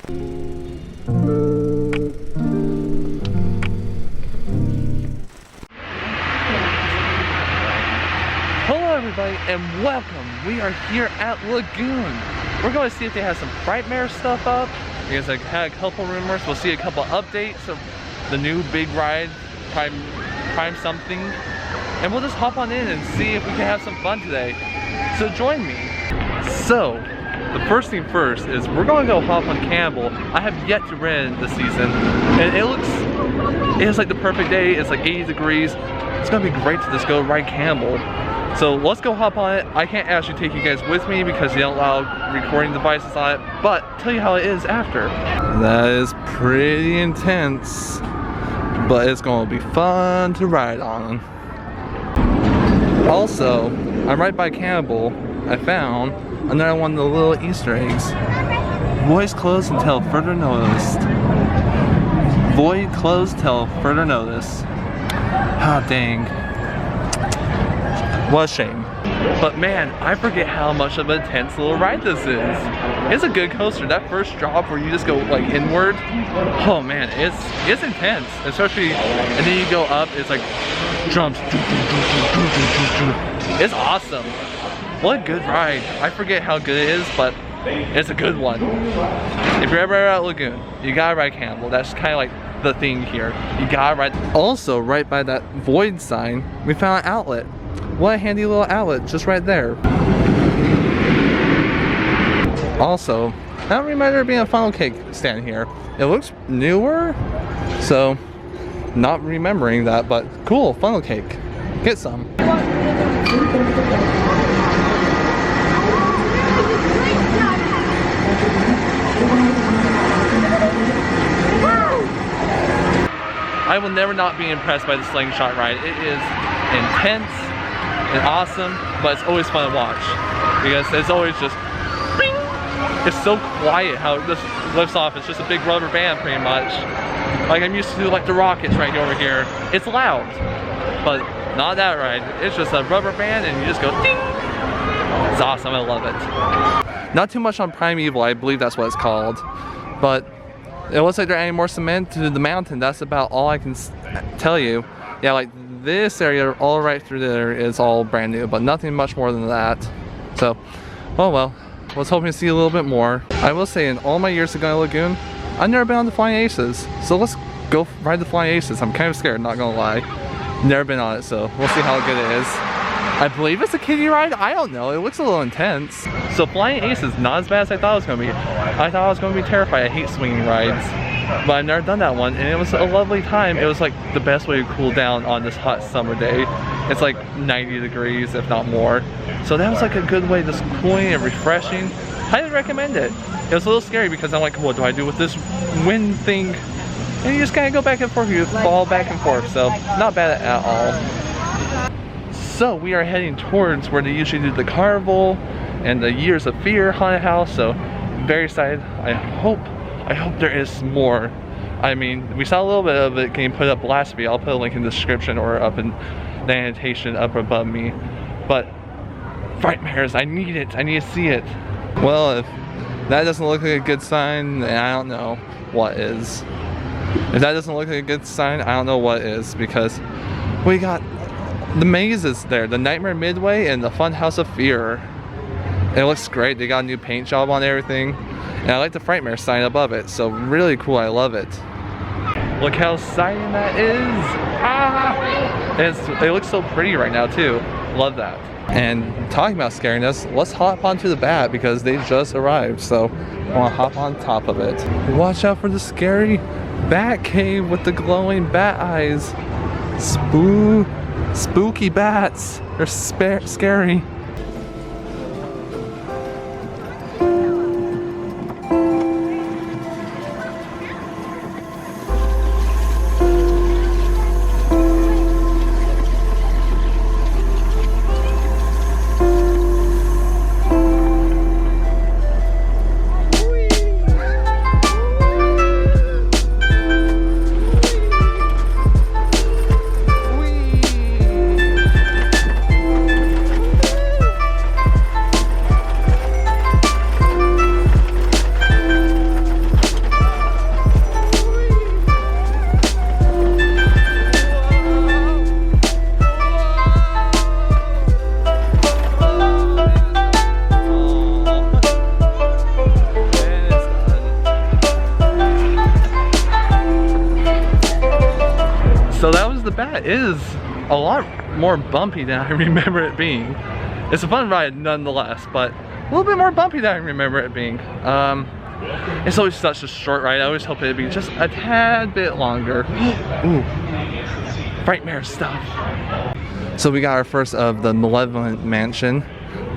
Hello everybody and welcome. We are here at Lagoon. We're going to see if they have some Frightmares stuff up. Because I had a couple rumors. We'll see a couple updates of the new big ride, Prime something. And we'll just hop on in and see if we can have some fun today. So join me. So, the first thing first is we're going to go hop on Campbell. I have yet to rent this season. And it's like the perfect day. It's like 80 degrees. It's going to be great to just go ride Campbell. So let's go hop on it. I can't actually take you guys with me because they don't allow recording devices on it, but I'll tell you how it is after. That is pretty intense, but it's going to be fun to ride on. Also, I'm right by Campbell. I found another one of the little Easter eggs. Voice closed until further noticed. Void closed till further notice. Ah, dang. What a shame. But man, I forget how much of an intense little ride this is. It's a good coaster. That first drop where you just go like inward, oh man, it's intense. Especially, and then you go up, it's like jumps. It's awesome. What a good ride. I forget how good it is, but it's a good one. If you're ever at Lagoon, you gotta ride Campbell. That's kind of like the thing here. You gotta ride. Also, right by that void sign, we found an outlet. What a handy little outlet just right there. Also, I don't remember there being a funnel cake stand here. It looks newer, so not remembering that, but cool, funnel cake. Get some. I will never not be impressed by the slingshot ride. It is intense and awesome, but it's always fun to watch because it's always just bing! It's so quiet how it just lifts off. It's just a big rubber band pretty much. Like I'm used to like the rockets right over here. It's loud, but not that ride. It's just a rubber band and you just go ding! It's awesome, I love it. Not too much on Primeval, I believe that's what it's called, but it looks like they're adding more cement to the mountain. That's about all I can tell you. Yeah, like this area all right through there is all brand new, but nothing much more than that. So, oh well, I was hoping to see a little bit more. I will say in all my years of going to Lagoon, I've never been on the Flying Aces. So let's go ride the Flying Aces. I'm kind of scared, not gonna lie. Never been on it, so we'll see how good it is. I believe it's a kiddie ride? I don't know, it looks a little intense. So Flying Aces, not as bad as I thought it was gonna be. I thought I was gonna be terrified. I hate swinging rides. But I've never done that one, and it was a lovely time. It was like the best way to cool down on this hot summer day. It's like 90 degrees, if not more. So that was like a good way, just cooling and refreshing. Highly recommend it. It was a little scary because I'm like, what do I do with this wind thing? And you just kind of go back and forth, you fall back and forth. So not bad at all. So we are heading towards where they usually do the carnival and the Years of Fear haunted house. So very excited. I hope there is more. I mean, we saw a little bit of it getting put up last week. I'll put a link in the description or up in the annotation up above me. But Frightmares, I need it. I need to see it. Well, if that doesn't look like a good sign, then I don't know what is. If that doesn't look like a good sign, I don't know what is, because we got the mazes there, the Nightmare Midway and the Funhouse of Fear. It looks great. They got a new paint job on everything. And I like the Frightmare sign above it, so really cool, I love it. Look how exciting that is! Ah! It looks so pretty right now too, love that. And talking about scariness, let's hop onto the bat because they just arrived, so I want to hop on top of it. Watch out for the scary bat cave with the glowing bat eyes. Spooky bats, they're scary. it is a lot more bumpy than I remember it being. It's a fun ride nonetheless, but a little bit more bumpy than I remember it being. It's always such a short ride. I always hope it'd be just a tad bit longer. Ooh, Frightmares stuff. So we got our first of the Malevolent Mansion,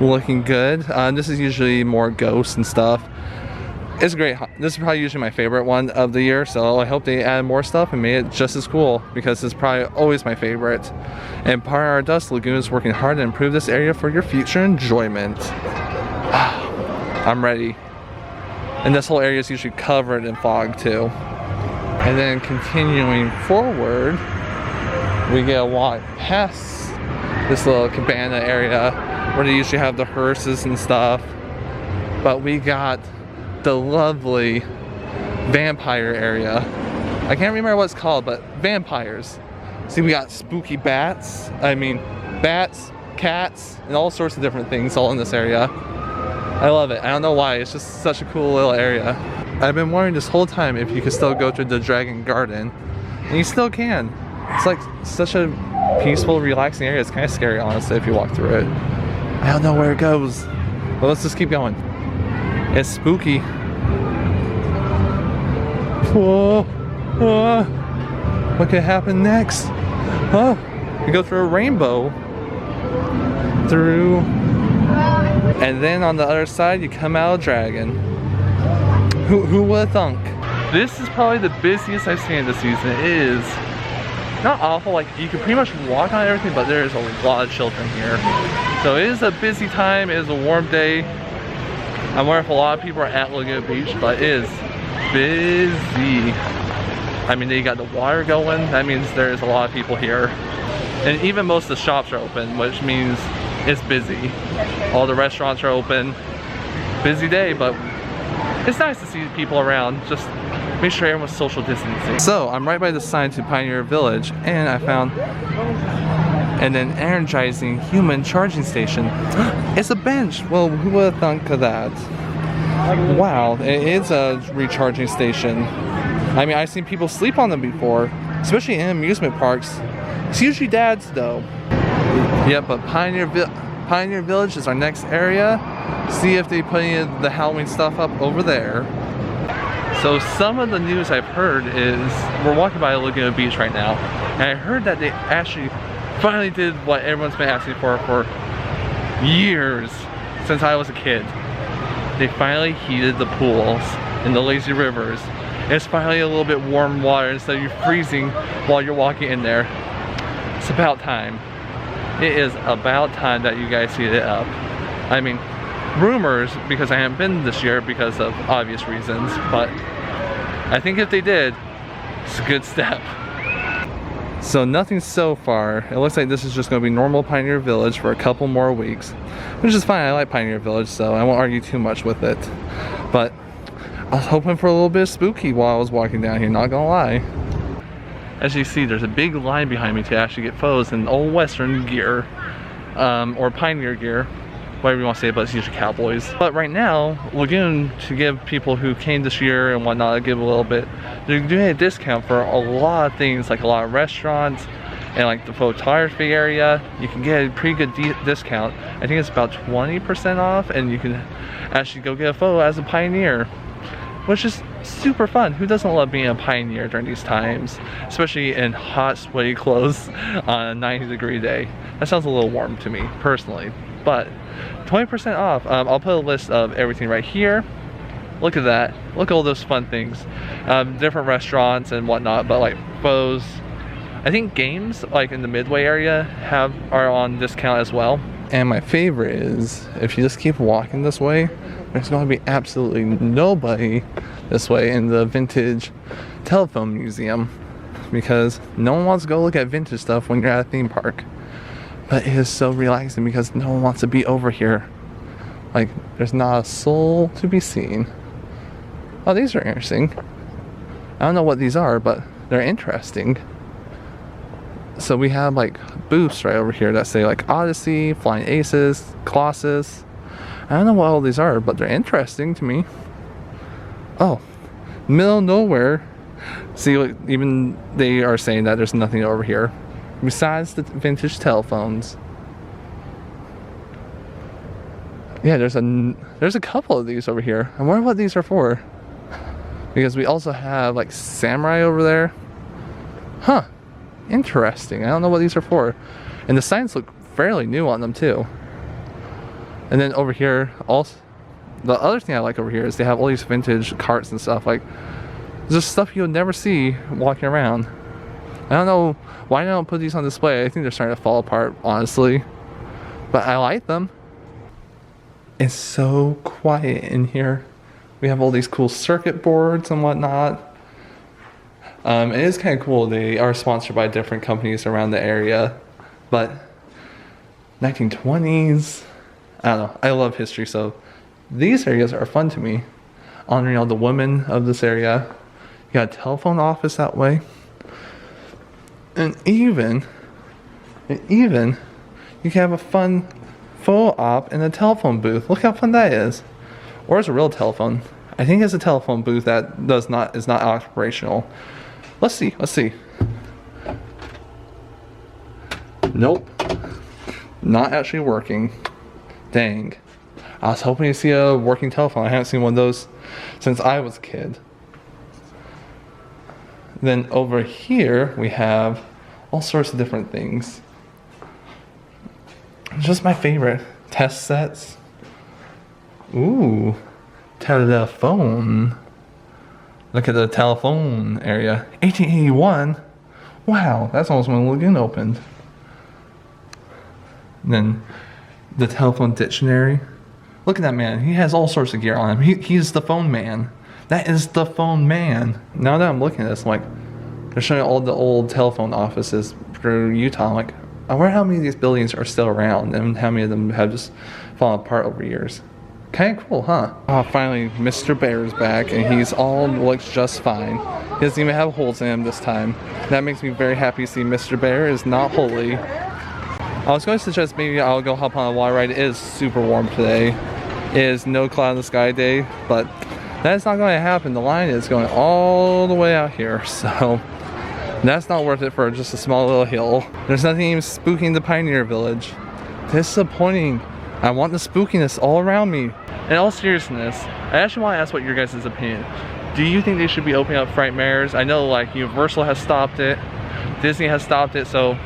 looking good. This is usually more ghosts and stuff. It's great. This is probably usually my favorite one of the year, so I hope they add more stuff and made it just as cool, because it's probably always my favorite. And part of our Dust Lagoon is working hard to improve this area for your future enjoyment. I'm ready. And this whole area is usually covered in fog too. And then continuing forward, we get a walk past this little cabana area where they usually have the hearses and stuff. But we got the lovely vampire area. I can't remember what it's called, but vampires. See, we got spooky bats. I mean, bats, cats, and all sorts of different things all in this area. I love it. I don't know why. It's just such a cool little area. I've been wondering this whole time if you could still go through the Dragon Garden. And you still can. It's like such a peaceful, relaxing area. It's kind of scary, honestly, if you walk through it. I don't know where it goes. But let's just keep going. It's spooky. Whoa. What could happen next? Oh, you go through a rainbow. Through. And then on the other side, you come out a dragon. Who would have thunk? This is probably the busiest I've seen this season. It is not awful, like you can pretty much walk on everything, but there is a lot of children here. So it is a busy time, it is a warm day. I'm wondering if a lot of people are at Lagoon Beach, but it is busy. I mean, you got the water going, that means there's a lot of people here. And even most of the shops are open, which means it's busy. All the restaurants are open. Busy day, but it's nice to see people around. Just make sure everyone's social distancing. So I'm right by the sign to Pioneer Village, and I found an energizing human charging station. It's a bench. Well, who would have thunk of that? Wow, it is a recharging station. I mean, I've seen people sleep on them before, especially in amusement parks. It's usually dads though. Yeah, but Pioneer Village is our next area. See if they put any of the Halloween stuff up over there. So some of the news I've heard is, we're walking by Lagoon Beach right now, and I heard that they actually finally did what everyone's been asking for years, since I was a kid. They finally heated the pools in the lazy rivers. It's finally a little bit warm water instead of you freezing while you're walking in there. It's about time. It is about time that you guys heat it up. I mean, rumors, because I haven't been this year because of obvious reasons, but I think if they did, it's a good step. So nothing so far. It looks like this is just going to be normal Pioneer Village for a couple more weeks, which is fine. I like Pioneer Village, so I won't argue too much with it. But I was hoping for a little bit of spooky while I was walking down here, not gonna lie. As you see, there's a big line behind me to actually get photos in old Western gear, or Pioneer gear, whatever you want to say, but it's usually cowboys. But right now, Lagoon, to give people who came this year and whatnot, give a little bit, they're doing a discount for a lot of things, like a lot of restaurants and like the photography area. You can get a pretty good discount. I think it's about 20% off, and you can actually go get a photo as a pioneer, which is super fun. Who doesn't love being a pioneer during these times, especially in hot, sweaty clothes on a 90-degree day? That sounds a little warm to me personally, but 20% off. I'll put a list of everything right here. Look at that. Look at all those fun things. Different restaurants and whatnot, but like photos. I think games like in the Midway area are on discount as well. And my favorite is, if you just keep walking this way, there's going to be absolutely nobody this way in the vintage telephone museum, because no one wants to go look at vintage stuff when you're at a theme park. But it is so relaxing because no one wants to be over here. Like, there's not a soul to be seen. Oh, these are interesting. I don't know what these are, but they're interesting. So we have like booths right over here that say like Odyssey, Flying Aces, Colossus. I don't know what all these are, but they're interesting to me. Oh, middle of nowhere. See, like, even they are saying that there's nothing over here. besides the vintage telephones. Yeah, there's a couple of these over here. I wonder what these are for. Because we also have like samurai over there. Huh. Interesting. I don't know what these are for. And the signs look fairly new on them too. And then over here, also, the other thing I like over here is they have all these vintage carts and stuff. Like, just stuff you'll never see walking around. I don't know why they don't put these on display. I think they're starting to fall apart, honestly. But I like them. It's so quiet in here. We have all these cool circuit boards and whatnot. It is kind of cool. They are sponsored by different companies around the area. But 1920s, I don't know. I love history, so these areas are fun to me. Honoring all the women of this area. You got a telephone office that way. And even you can have a fun photo op in a telephone booth. Look how fun that is. Or it's a real telephone. I think it's a telephone booth that is not operational. Let's see. Nope. Not actually working. Dang. I was hoping to see a working telephone. I haven't seen one of those since I was a kid. Then over here we have all sorts of different things. Just my favorite. Test sets. Ooh. Telephone. Look at the telephone area. 1881. Wow, that's almost when Lagoon opened. And then the telephone dictionary. Look at that man. He has all sorts of gear on him. He's the phone man. That is the phone man. Now that I'm looking at this, I'm like, they're showing all the old telephone offices through Utah. I'm like, I wonder how many of these buildings are still around and how many of them have just fallen apart over years. Kind of cool, huh? Oh, finally, Mr. Bear is back and he's looks just fine. He doesn't even have holes in him this time. That makes me very happy to see Mr. Bear is not holy. I was going to suggest maybe I'll go hop on a water ride. It is super warm today. It is no cloud in the sky day, but that's not going to happen. The line is going all the way out here, so that's not worth it for just a small little hill. There's nothing even spooking the Pioneer Village. Disappointing. I want the spookiness all around me. In all seriousness, I actually want to ask what your guys' opinion. Do you think they should be opening up Frightmares? I know like Universal has stopped it, Disney has stopped it, so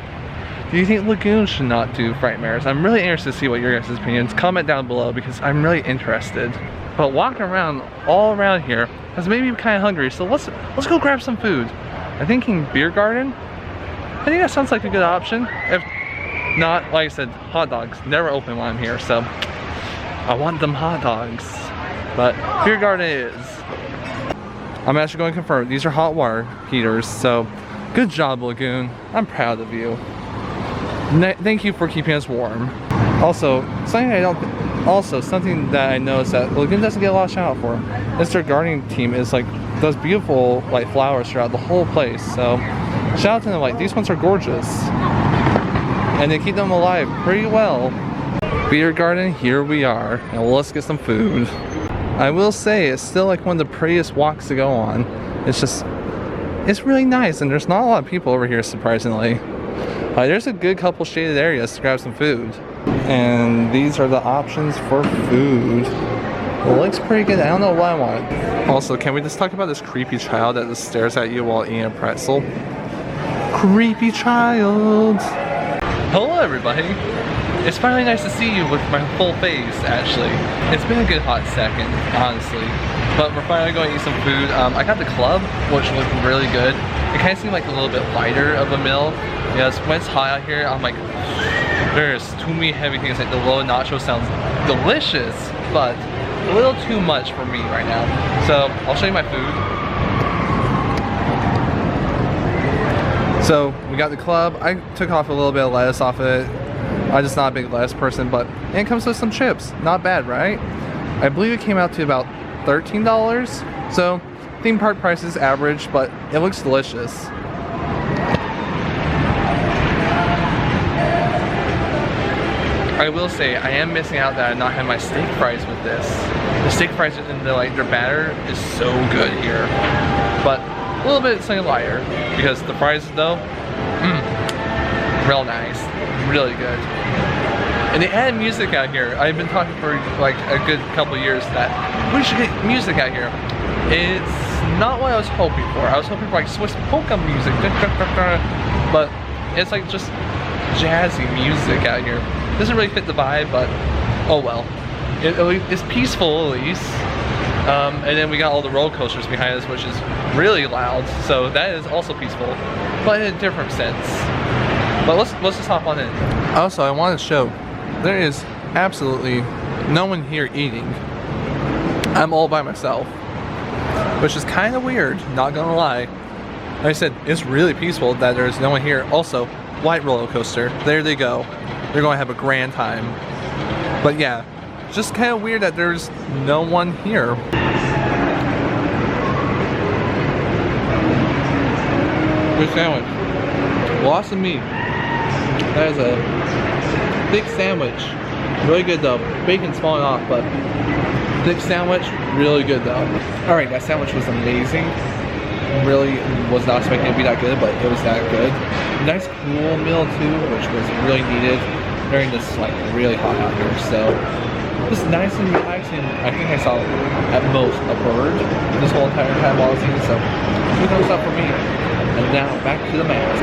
do you think Lagoon should not do Frightmares? I'm really interested to see what your guys' opinions. Comment down below because I'm really interested. But walking around all around here has made me kind of hungry, so let's go grab some food. I'm thinking beer garden. I think that sounds like a good option. If not, like I said, hot dogs never open while I'm here, so I want them hot dogs. But beer garden it is. I'm actually going to confirm these are hot water heaters, so good job, Lagoon. I'm proud of you. Thank you for keeping us warm. Also, something that I noticed that Lagoon doesn't get a lot of shout out for is their gardening team is like those beautiful like flowers throughout the whole place. So shout out to them, like these ones are gorgeous. And they keep them alive pretty well. Beer garden, here we are. And let's get some food. I will say it's still like one of the prettiest walks to go on. It's really nice and there's not a lot of people over here surprisingly. There's a good couple shaded areas to grab some food. And these are the options for food. It looks pretty good. I don't know what I want. Also, can we just talk about this creepy child that just stares at you while eating a pretzel? Creepy child. Hello everybody. It's finally nice to see you with my full face, actually. It's been a good hot second, honestly. But we're finally going to eat some food. I got the club, which looked really good. It kind of seemed like a little bit lighter of a meal. Yes, when it's hot out here, I'm like, there's too many heavy things. Like the low nacho sounds delicious, but a little too much for me right now. So I'll show you my food. So we got the club. I took off a little bit of lettuce off of it. I'm just not a big lettuce person, but it comes with some chips. Not bad, right? I believe it came out to about $13. So theme park prices average, but it looks delicious. I will say I am missing out that I not have my steak fries with this. The steak fries and their batter is so good here, but a little bit something lighter because the fries though, Real nice, really good. And they added music out here. I've been talking for like a good couple years that we should get music out here. It's not what I was hoping for. I was hoping for like Swiss polka music, but it's like just jazzy music out here. Doesn't really fit the vibe, but oh well. It's peaceful at least. And then we got all the roller coasters behind us, which is really loud. So that is also peaceful, but in a different sense. But let's just hop on in. Also, I want to show there is absolutely no one here eating. I'm all by myself, which is kind of weird, not gonna lie. Like I said, it's really peaceful that there's no one here. Also, white roller coaster, there they go. They're gonna have a grand time. But yeah, just kind of weird that there's no one here. Good sandwich. Lots of meat. That is a thick sandwich. Really good though. Bacon's falling off, but thick sandwich, really good though. Alright, that sandwich was amazing. Really was not expecting it to be that good, but it was that good. Nice cool meal too, which was really needed during this like really hot out here. So just nice and relaxing. I think I saw at most a bird this whole entire time while I was eating, so 2 thumbs up for me. And now back to the mask.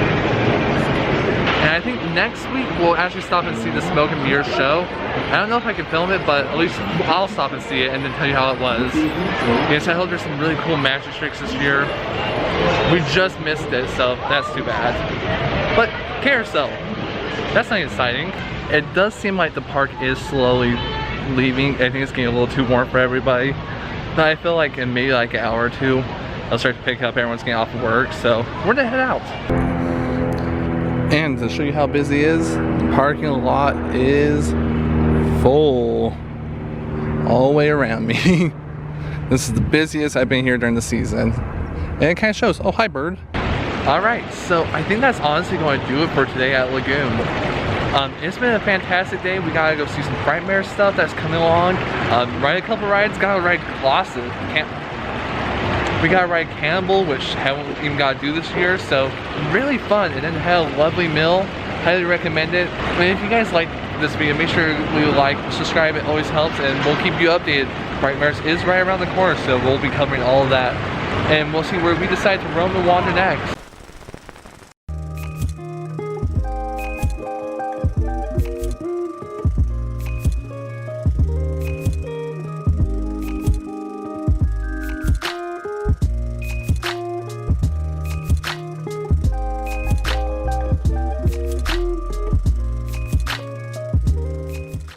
And I think next week we'll actually stop and see the Smoke and Mirror show. I don't know if I can film it, but at least I'll stop and see it and then tell you how it was. Yes, I hope there's some really cool magic tricks this year. We just missed it, so that's too bad. But carousel, that's not exciting. It does seem like the park is slowly leaving. I think it's getting a little too warm for everybody. But I feel like in maybe like an hour or 2, I'll start to pick up. Everyone's getting off of work, so we're gonna head out. And to show you how busy it is, the parking lot is full all the way around me. This is the busiest I've been here during the season. And it kind of shows. Oh, hi bird. Alright, so I think that's honestly going to do it for today at Lagoon. It's been a fantastic day. We gotta go see some Frightmares stuff that's coming along. Ride a couple rides, gotta ride Colossus. We gotta ride Cannibal, which haven't even got to do this year, so really fun. And then had a lovely meal. Highly recommend it. And if you guys like this video, make sure you like, subscribe, it always helps, and we'll keep you updated. Frightmares is right around the corner, so we'll be covering all of that. And we'll see where we decide to roam and wander next.